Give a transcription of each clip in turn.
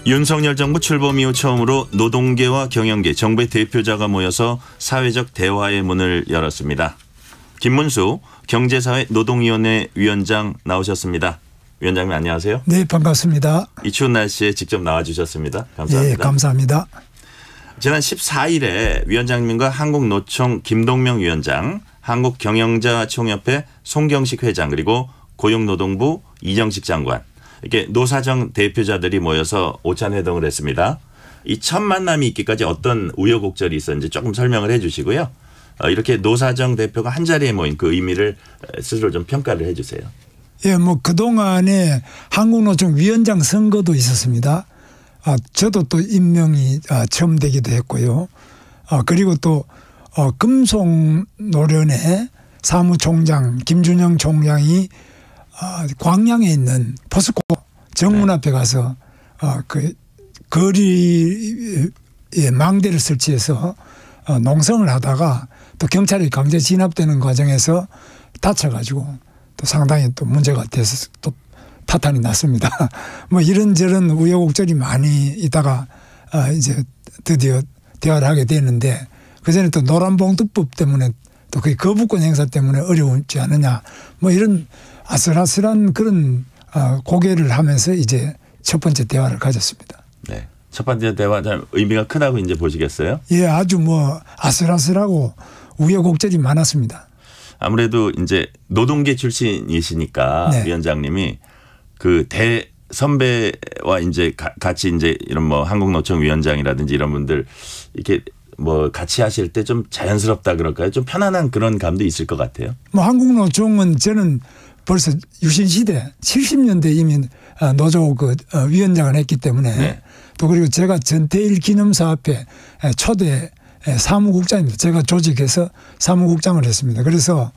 윤석열 정부 출범 이후 처음으로 노동계와 경영계, 정부의 대표자가 모여서 사회적 대화의 문을 열었습니다. 김문수 경제사회노동위원회 위원장 나오셨습니다. 위원장님 안녕하세요. 네, 반갑습니다. 이 추운 날씨에 직접 나와주셨습니다. 감사합니다. 네, 감사합니다. 지난 14일에 위원장님과 한국노총 김동명 위원장, 한국경영자총협회 송경식 회장, 그리고 고용노동부 이정식 장관, 이렇게 노사정 대표자들이 모여서 오찬회동을 했습니다. 이 첫 만남이 있기까지 어떤 우여곡절이 있었는지 조금 설명을 해 주시고요. 이렇게 노사정 대표가 한자리에 모인 그 의미를 스스로 좀 평가를 해 주세요. 예, 뭐 그동안에 한국노총 위원장 선거도 있었습니다. 저도 또 임명이 처음 되기도 했고요. 그리고 또 금속노련의 사무총장 김준영 총장이 광양에 있는 포스코 정문 앞에 가서 그 거리에 망대를 설치해서 농성을 하다가 또 경찰이 강제 진압되는 과정에서 다쳐가지고 또 상당히 또 문제가 돼서 또 파탄이 났습니다. 뭐 이런저런 우여곡절이 많이 있다가 이제 드디어 대화를 하게 됐는데, 그전에 또 노란봉투법 때문에 또 그 거부권 행사 때문에 어려웠지 않느냐, 뭐 이런 아슬아슬한 그런 고개를 하면서 이제 첫 번째 대화를 가졌습니다. 네, 첫 번째 대화 의미가 크다고 이제 보시겠어요? 예, 아주 뭐 아슬아슬하고 우여곡절이 많았습니다. 아무래도 이제 노동계 출신이시니까 네. 위원장님이 그 선배와 이제 같이 이제 이런 뭐 한국노총 위원장이라든지 이런 분들 이렇게 뭐 같이 하실 때 좀 자연스럽다 그럴까요? 좀 편안한 그런 감도 있을 것 같아요. 뭐 한국노총은 저는 벌써 유신시대 70년대 이미 노조 그 위원장을 했기 때문에 네. 또 그리고 제가 전태일 기념사업회 초대 사무국장입니다. 제가 조직해서 사무국장을 했습니다. 그래서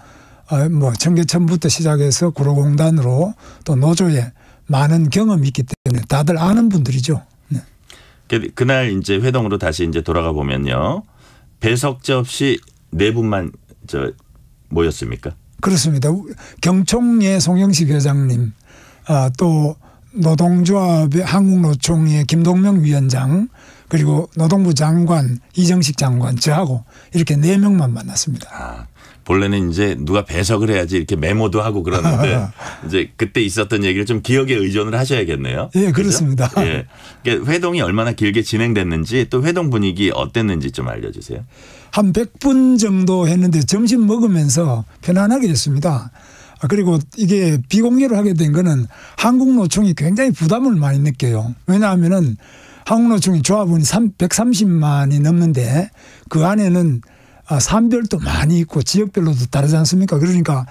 뭐 청계천부터 시작해서 구로공단으로 또 노조에 많은 경험이 있기 때문에 다들 아는 분들이죠. 네. 그날 이제 회동으로 다시 이제 돌아가 보면요, 배석자 없이 네 분만 모였습니까? 그렇습니다. 경총의 송경식 회장님, 또 노동조합의 한국노총의 김동명 위원장, 그리고 노동부 장관 이정식 장관, 저하고 이렇게 4명만 만났습니다. 본래는 이제 누가 배석을 해야지 이렇게 메모도 하고 그러는데 이제 그때 있었던 얘기를 좀 기억에 의존을 하셔야겠네요. 예, 그렇습니다. 예. 회동이 얼마나 길게 진행됐는지 또 회동 분위기 어땠는지 좀 알려주세요. 한 100분 정도 했는데 점심 먹으면서 편안하게 했습니다. 그리고 이게 비공개로 하게 된 거는 한국노총이 굉장히 부담을 많이 느껴요. 왜냐하면은 한국노총이 조합원이 130만이 넘는데 그 안에는 산별도 많이 있고 지역별로도 다르지 않습니까? 그러니까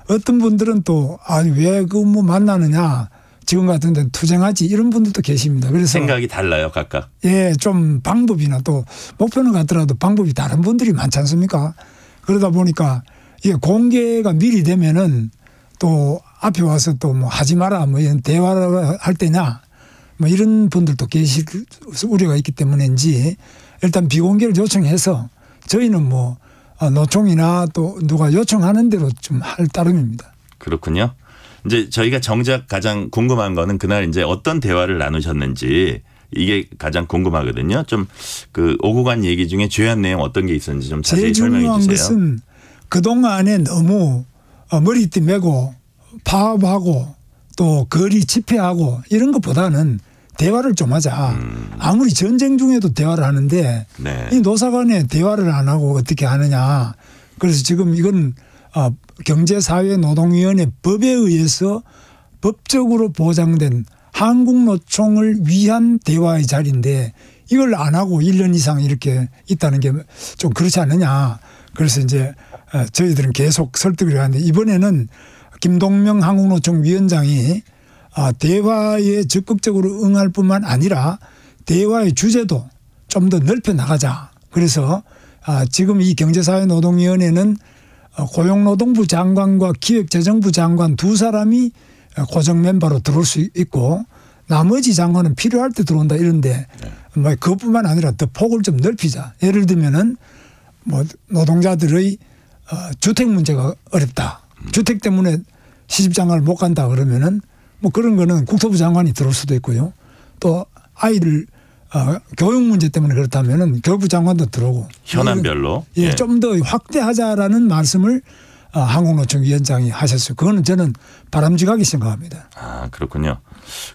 어떤 분들은 또 왜 그 뭐 만나느냐, 지금 같은 데는 투쟁하지, 이런 분들도 계십니다. 그래서 생각이 달라요, 각각. 예, 좀 방법이나 또 목표는 같더라도 방법이 다른 분들이 많지 않습니까? 그러다 보니까 이게 공개가 미리 되면은 또 앞에 와서 또 뭐 하지 마라, 뭐 이런 대화를 할 때냐, 뭐 이런 분들도 계실 우려가 있기 때문인지 일단 비공개를 요청해서 저희는 뭐 노총이나 또 누가 요청하는 대로 좀 할 따름입니다. 그렇군요. 이제 저희가 정작 가장 궁금한 거는 그날 이제 어떤 대화를 나누셨는지, 이게 가장 궁금하거든요. 좀 그 오고 간 얘기 중에 중요한 내용 어떤 게 있었는지 좀 자세히 설명해 주세요. 제일 중요한 것은 그동안에 너무 머리띠 메고 파업하고 또 거리 집회하고 이런 것보다는 대화를 좀 하자. 아무리 전쟁 중에도 대화를 하는데 네. 이 노사 간에 대화를 안 하고 어떻게 하느냐. 그래서 지금 이건 경제사회노동위원회 법에 의해서 법적으로 보장된 한국노총을 위한 대화의 자리인데 이걸 안 하고 1년 이상 이렇게 있다는 게 좀 그렇지 않느냐. 그래서 이제 저희들은 계속 설득을 하는데 이번에는 김동명 한국노총 위원장이 대화에 적극적으로 응할 뿐만 아니라 대화의 주제도 좀 더 넓혀 나가자. 그래서 지금 이 경제사회노동위원회는 고용노동부 장관과 기획재정부 장관 두 사람이 고정 멤버로 들어올 수 있고 나머지 장관은 필요할 때 들어온다 이런데 뭐 그것뿐만 아니라 더 폭을 좀 넓히자. 예를 들면은 뭐 노동자들의 주택 문제가 어렵다. 주택 때문에 시집장가를 못 간다 그러면은 뭐 그런 거는 국토부 장관이 들어올 수도 있고요. 또 아이들 교육 문제 때문에 그렇다면은 교육부 장관도 들어오고 현안별로 예, 좀 더 확대하자라는 말씀을 한국노총 위원장이 하셨어요. 그거는 저는 바람직하게 생각합니다. 아, 그렇군요.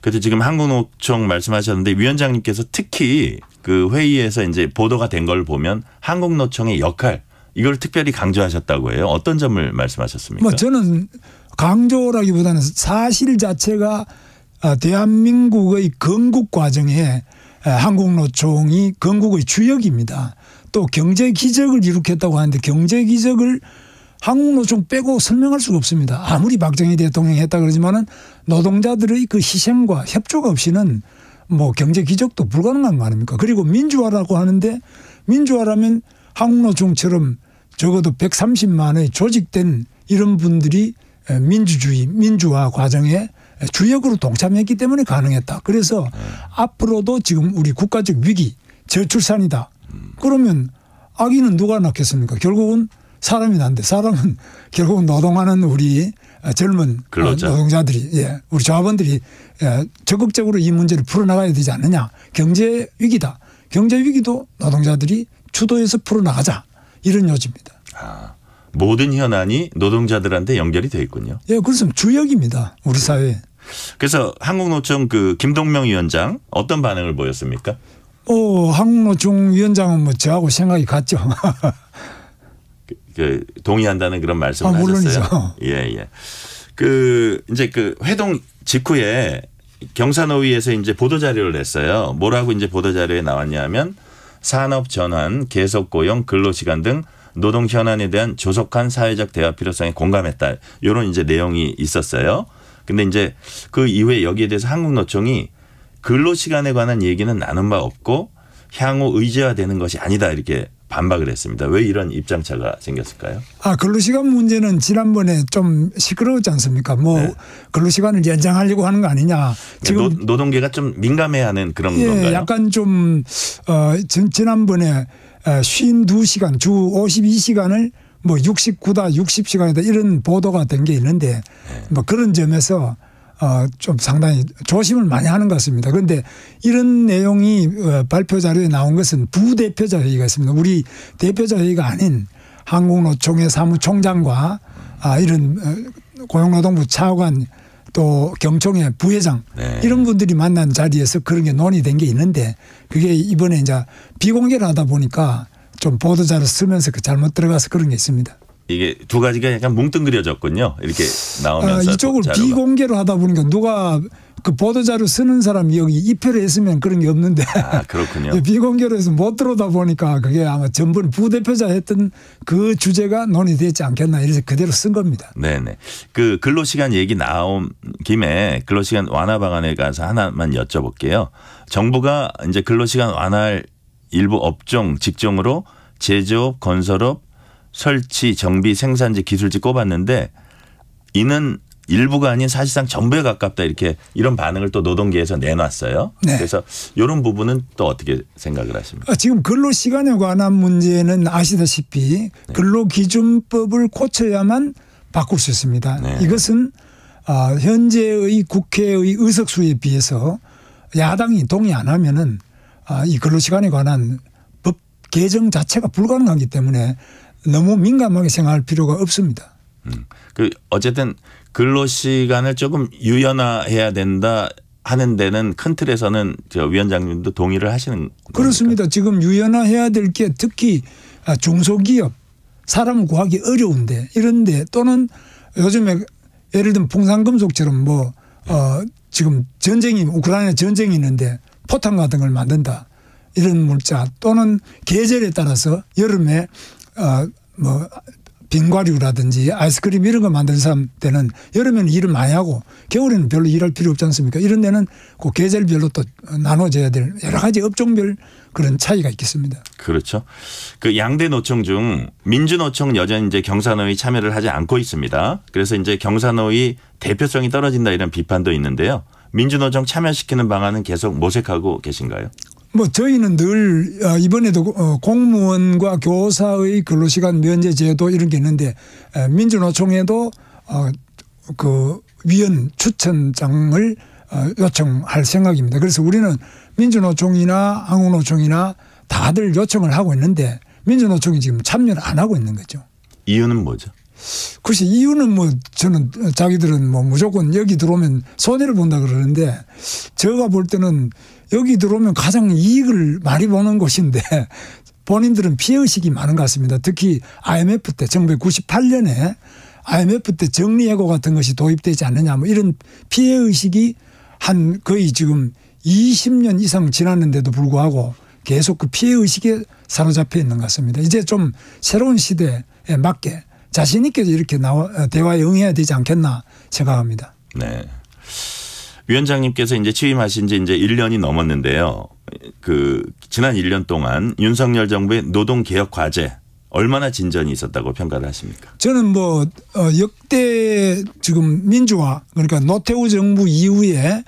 그런데 지금 한국노총 말씀하셨는데 위원장님께서 특히 그 회의에서 이제 보도가 된 걸 보면 한국노총의 역할 이걸 특별히 강조하셨다고 해요. 어떤 점을 말씀하셨습니까? 뭐 저는 강조라기보다는 사실 자체가 대한민국의 건국 과정에 한국노총이 건국의 주역입니다. 또 경제 기적을 일으켰다고 하는데 경제 기적을 한국노총 빼고 설명할 수가 없습니다. 아무리 박정희 대통령이 했다 그러지만은 노동자들의 그 희생과 협조가 없이는 뭐 경제 기적도 불가능한 거 아닙니까? 그리고 민주화라고 하는데 민주화라면 한국노총처럼 적어도 130만의 조직된 이런 분들이 민주주의, 민주화 과정에 주역으로 동참했기 때문에 가능했다. 그래서 앞으로도 지금 우리 국가적 위기, 저출산이다. 그러면 아기는 누가 낳겠습니까? 결국은 사람이 난데 사람은 결국은 노동하는 우리 젊은 근로자. 노동자들이 우리 조합원들이 적극적으로 이 문제를 풀어나가야 되지 않느냐. 경제 위기다. 경제 위기도 노동자들이 주도해서 풀어나가자. 이런 요지입니다. 아, 모든 현안이 노동자들한테 연결이 돼 있군요. 예, 그렇습니다. 주역입니다. 우리 사회에. 그래서 한국노총 그 김동명 위원장 어떤 반응을 보였습니까? 한국노총 위원장은 뭐 저하고 생각이 같죠. 동의한다는 그런 말씀을 물론이죠. 하셨어요. 예. 이제 그 회동 직후에 경사노위에서 이제 보도 자료를 냈어요. 뭐라고 이제 보도 자료에 나왔냐면 산업 전환, 계속 고용, 근로시간 등 노동 현안에 대한 조속한 사회적 대화 필요성에 공감했다. 이런 이제 내용이 있었어요. 근데 이제 그 이후에 여기에 대해서 한국노총이 근로시간에 관한 얘기는 나눈 바 없고 향후 의제화되는 것이 아니다 이렇게 반박을 했습니다. 왜 이런 입장차가 생겼을까요? 근로시간 문제는 지난번에 좀 시끄러웠지 않습니까? 네. 근로시간을 연장하려고 하는 거 아니냐. 지금 노동계가 좀 민감해하는 그런 건가요? 약간 좀 지난번에 52시간 주 52시간을 뭐 69다 60시간이다 이런 보도가 된 게 있는데 뭐 그런 점에서 좀 상당히 조심을 많이 하는 것 같습니다. 그런데 이런 내용이 발표 자료에 나온 것은 부대표자 회의가 있습니다. 우리 대표자 회의가 아닌 한국노총의 사무총장과 이런 고용노동부 차관 또 경총의 부회장 이런 분들이 만난 자리에서 그런 게 논의된 게 있는데 그게 이번에 이제 비공개를 하다 보니까 좀 보도자료 쓰면서 잘못 들어가서 그런 게 있습니다. 이게 두 가지가 약간 뭉뚱그려졌군요. 이렇게 나오면서. 이쪽을 자료가. 비공개로 하다 보니까 누가 그 보도자료 쓰는 사람이 여기 입회를 했으면 그런 게 없는데. 그렇군요. 비공개로 해서 못 들어오다 보니까 그게 아마 전번 부대표자 했던 그 주제가 논의되지 않겠나 이래서 그대로 쓴 겁니다. 네네. 그 근로시간 얘기 나온 김에 근로시간 완화 방안에 가서 하나만 여쭤볼게요. 정부가 이제 근로시간 완화할 일부 업종, 직종으로 제조업, 건설업, 설치, 정비, 생산지, 기술지 꼽았는데 이는 일부가 아닌 사실상 전부에 가깝다 이렇게 이런 반응을 또 노동계에서 내놨어요. 네. 그래서 이런 부분은 또 어떻게 생각을 하십니까? 지금 근로시간에 관한 문제는 아시다시피 근로기준법을 고쳐야만 바꿀 수 있습니다. 네. 이것은 현재의 국회의 의석수에 비해서 야당이 동의 안 하면은 이 근로시간에 관한 법 개정 자체가 불가능하기 때문에 너무 민감하게 생각할 필요가 없습니다. 어쨌든 근로시간을 조금 유연화해야 된다 하는 데는 큰 틀에서는 위원장님도 동의를 하시는 그렇습니다. 겁니까? 지금 유연화해야 될 게 특히 중소기업 사람을 구하기 어려운데 이런데 또는 요즘에 예를 들면 풍산금속처럼 뭐 지금 우크라이나 전쟁이 있는데 포탄 같은 걸 만든다. 이런 물자 또는 계절에 따라서 여름에 뭐 빙과류라든지 아이스크림 이런 거 만드는 사람 때는 여름에는 일을 많이 하고 겨울에는 별로 일할 필요 없지 않습니까? 이런 데는 그 계절별로 또 나눠져야 될 여러 가지 업종별 그런 차이가 있겠습니다. 그렇죠. 그 양대 노총 중 민주노총 여전히 이제 경사노위 참여를 하지 않고 있습니다. 그래서 이제 경사노위 대표성이 떨어진다 이런 비판도 있는데요. 민주노총 참여시키는 방안은 계속 모색하고 계신가요? 뭐 저희는 늘 이번에도 공무원과 교사의 근로시간 면제 제도 이런 게 있는데 민주노총에도 그 위원 추천장을 요청할 생각입니다. 그래서 우리는 민주노총이나 한국노총이나 다들 요청을 하고 있는데 민주노총이 지금 참여를 안 하고 있는 거죠. 이유는 뭐죠? 글쎄 이유는 뭐 저는 자기들은 뭐 무조건 여기 들어오면 손해를 본다 그러는데 제가 볼 때는 여기 들어오면 가장 이익을 많이 보는 곳인데 본인들은 피해의식이 많은 것 같습니다. 특히 IMF 때 1998년에 IMF 때 정리해고 같은 것이 도입되지 않느냐 뭐 이런 피해의식이 한 거의 지금 20년 이상 지났는데도 불구하고 계속 그 피해의식에 사로잡혀 있는 것 같습니다. 이제 좀 새로운 시대에 맞게 자신 있게 이렇게 대화에 응해야 되지 않겠나 생각합니다. 네. 위원장님께서 이제 취임하신 지 이제 1년이 넘었는데요. 지난 1년 동안 윤석열 정부의 노동개혁 과제 얼마나 진전이 있었다고 평가를 하십니까? 저는 뭐 역대 지금 민주화 그러니까 노태우 정부 이후에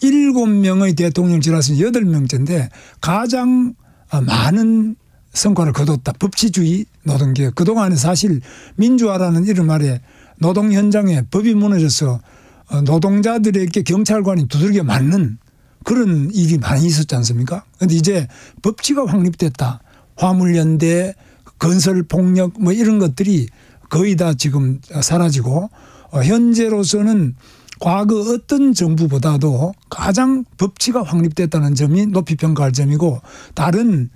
7명의 대통령 지나서 8명째인데 가장 많은 성과를 거뒀다. 법치주의 노동개혁. 그동안에 사실 민주화라는 이름 아래 노동 현장에 법이 무너져서 노동자들에게 경찰관이 두들겨 맞는 그런 일이 많이 있었지 않습니까? 그런데 이제 법치가 확립됐다. 화물연대, 건설폭력 뭐 이런 것들이 거의 다 지금 사라지고 현재로서는 과거 어떤 정부보다도 가장 법치가 확립됐다는 점이 높이 평가할 점이고 다른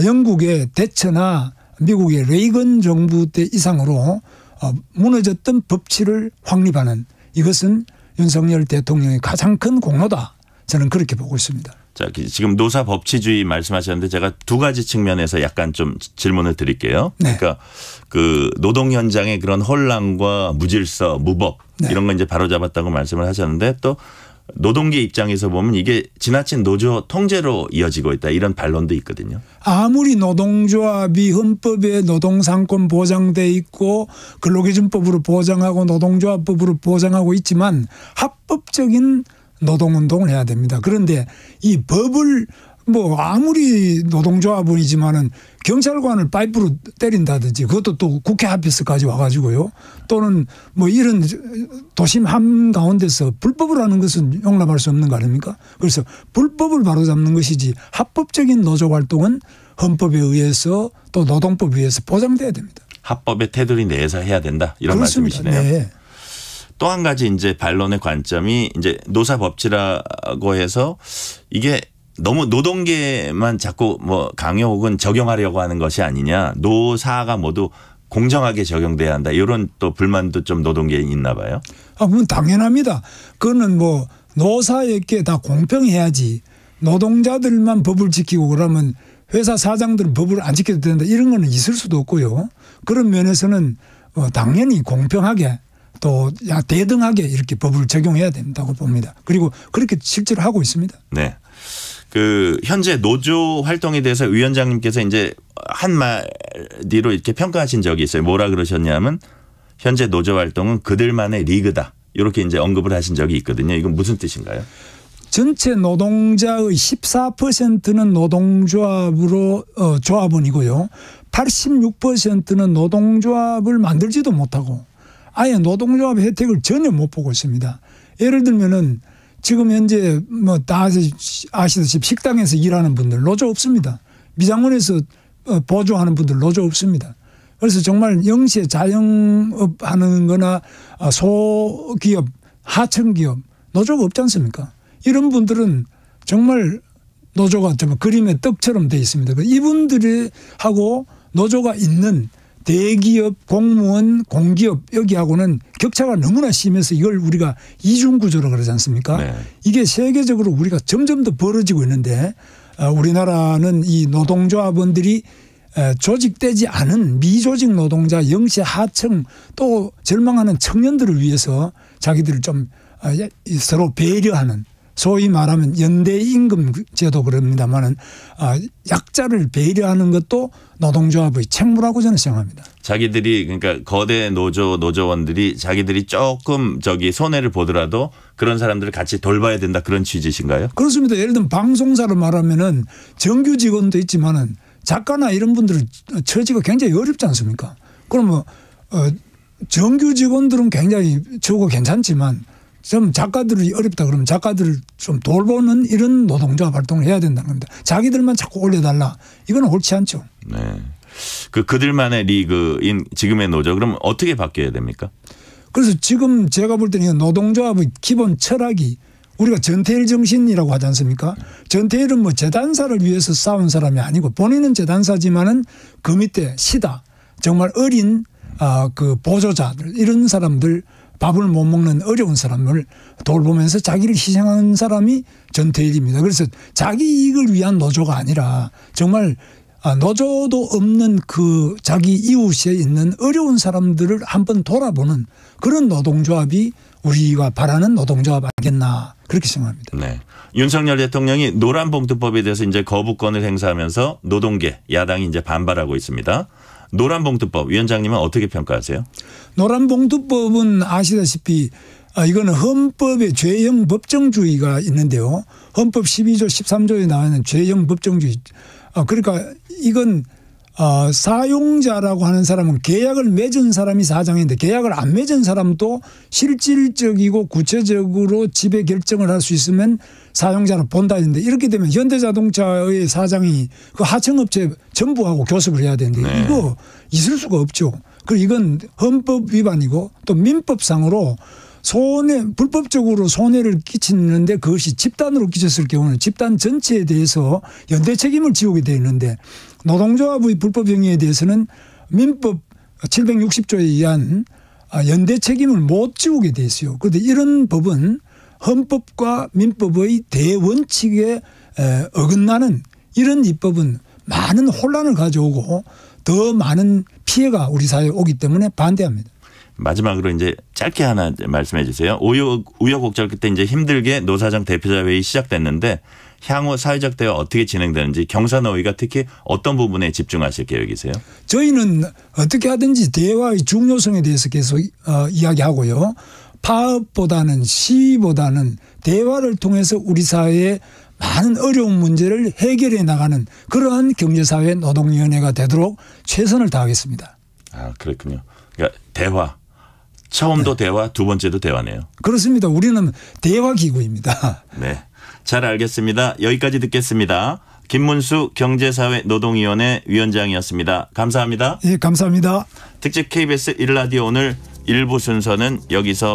영국의 대처나 미국의 레이건 정부 때 이상으로 무너졌던 법치를 확립하는 이것은 윤석열 대통령의 가장 큰 공로다. 저는 그렇게 보고 있습니다. 자, 지금 노사 법치주의 말씀하셨는데 제가 두 가지 측면에서 약간 좀 질문을 드릴게요. 네. 그러니까 그 노동 현장의 그런 혼란과 무질서, 무법 네. 이런 거 이제 바로잡았다고 말씀을 하셨는데 또 노동계 입장에서 보면 이게 지나친 노조 통제로 이어지고 있다 이런 반론도 있거든요. 아무리 노동조합이 헌법에 노동상권 보장돼 있고 근로기준법으로 보장하고 노동조합법으로 보장하고 있지만 합법적인 노동운동을 해야 됩니다. 그런데 이 법을 뭐 아무리 노동조합원이지만은 경찰관을 파이프로 때린다든지 그것도 또 국회 앞에서까지 와가지고요. 또는 뭐 이런 도심 한가운데서 불법을 하는 것은 용납할 수 없는 거 아닙니까? 그래서 불법을 바로잡는 것이지 합법적인 노조 활동은 헌법에 의해서 또 노동법에 의해서 보장돼야 됩니다. 합법의 테두리 내에서 해야 된다 이런 그렇습니다. 말씀이시네요. 네. 또 한 가지 이제 반론의 관점이 이제 노사법치라고 해서 이게 너무 노동계만 자꾸 뭐 강요 혹은 적용하려고 하는 것이 아니냐. 노사가 모두 공정하게 적용돼야 한다. 이런 또 불만도 좀 노동계에 있나 봐요. 그건 당연합니다. 그거는 뭐 노사에게 다 공평해야지 노동자들만 법을 지키고 그러면 회사 사장들은 법을 안 지켜도 된다. 이런 거는 있을 수도 없고요. 그런 면에서는 당연히 공평하게 또 대등하게 이렇게 법을 적용해야 된다고 봅니다. 그리고 그렇게 실제로 하고 있습니다. 네. 현재 노조 활동에 대해서 위원장님께서 이제 한마디로 이렇게 평가하신 적이 있어요. 뭐라 그러셨냐면 현재 노조 활동은 그들만의 리그다. 이렇게 이제 언급을 하신 적이 있거든요. 이건 무슨 뜻인가요? 전체 노동자의 14%는 노동조합으로 조합원이고요. 86%는 노동조합을 만들지도 못하고 아예 노동조합 혜택을 전혀 못 보고 있습니다. 예를 들면은 지금 현재 뭐 다 아시다시피 식당에서 일하는 분들 노조 없습니다. 미장원에서 보조하는 분들 노조 없습니다. 그래서 정말 영세 자영업 하는 거나 소기업, 하청기업 노조가 없지 않습니까? 이런 분들은 정말 노조가 좀 그림의 떡처럼 돼 있습니다. 이분들하고 노조가 있는 대기업, 공무원, 공기업 여기하고는 격차가 너무나 심해서 이걸 우리가 이중구조로 그러지 않습니까? 네. 이게 세계적으로 우리가 점점 더 벌어지고 있는데 우리나라는 이 노동조합원들이 조직되지 않은 미조직 노동자, 영세, 하청 또 절망하는 청년들을 위해서 자기들을 좀 서로 배려하는 소위 말하면 연대임금 제도 그럽니다마는 약자를 배려하는 것도 노동조합의 책무라고 저는 생각합니다. 자기들이 그러니까 거대 노조원들이 자기들이 조금 손해를 보더라도 그런 사람들을 같이 돌봐야 된다 그런 취지신가요? 그렇습니다. 예를 들면 방송사를 말하면은 정규 직원도 있지만은 작가나 이런 분들은 처지가 굉장히 어렵지 않습니까? 그러면 정규 직원들은 굉장히 적고 괜찮지만 좀 작가들이 어렵다 그러면 작가들을 좀 돌보는 이런 노동조합 활동을 해야 된다는 겁니다. 자기들만 자꾸 올려달라. 이건 옳지 않죠. 네. 그들만의 리그인 지금의 노조 그럼 어떻게 바뀌어야 됩니까? 그래서 지금 제가 볼 때는 노동조합의 기본 철학이 우리가 전태일 정신이라고 하지 않습니까? 전태일은 뭐 재단사를 위해서 싸운 사람이 아니고 본인은 재단사지만은 그 밑에 시다 정말 어린 그 보조자들 이런 사람들 밥을 못 먹는 어려운 사람을 돌보면서 자기를 희생한 사람이 전태일입니다. 그래서 자기 이익을 위한 노조가 아니라 정말 노조도 없는 그 자기 이웃에 있는 어려운 사람들을 한번 돌아보는 그런 노동조합이 우리가 바라는 노동조합 아니겠나 그렇게 생각합니다. 네. 윤석열 대통령이 노란봉투법에 대해서 이제 거부권을 행사하면서 노동계 야당이 이제 반발하고 있습니다. 노란봉투법 위원장님은 어떻게 평가하세요? 노란봉투법은 아시다시피 이거는 헌법의 죄형 법정주의가 있는데요. 헌법 12조 13조에 나와 있는 죄형 법정주의. 그러니까 이건 사용자라고 하는 사람은 계약을 맺은 사람이 사장인데 계약을 안 맺은 사람도 실질적이고 구체적으로 지배 결정을 할 수 있으면 사용자로 본다 했는데 이렇게 되면 현대자동차의 사장이 그 하청업체 전부하고 교섭을 해야 되는데 네. 이거 있을 수가 없죠. 그리고 이건 헌법 위반이고 또 민법상으로 불법적으로 손해를 끼치는데 그것이 집단으로 끼쳤을 경우는 집단 전체에 대해서 연대 책임을 지우게 되어 있는데 노동조합의 불법 행위에 대해서는 민법 760조에 의한 연대 책임을 못 지우게 돼 있어요. 그런데 이런 법은 헌법과 민법의 대원칙에 어긋나는 이런 입법은 많은 혼란을 가져오고 더 많은 피해가 우리 사회에 오기 때문에 반대합니다. 마지막으로 이제 짧게 하나 말씀해 주세요. 우여곡절 끝에 이제 힘들게 노사정 대표자 회의 시작됐는데 향후 사회적 대화 어떻게 진행되는지 경사노위가 특히 어떤 부분에 집중하실 계획이세요? 저희는 어떻게 하든지 대화의 중요성에 대해서 계속 이야기하고요. 파업보다는 시위보다는 대화를 통해서 우리 사회의 많은 어려운 문제를 해결해 나가는 그러한 경제사회 노동위원회가 되도록 최선을 다하겠습니다. 그렇군요. 그러니까 대화. 처음도 네. 대화, 두 번째도 대화네요. 그렇습니다. 우리는 대화기구입니다. 네, 잘 알겠습니다. 여기까지 듣겠습니다. 김문수 경제사회노동위원회 위원장이었습니다. 감사합니다. 예, 감사합니다. 특집 KBS 1라디오 오늘 1부 순서는 여기서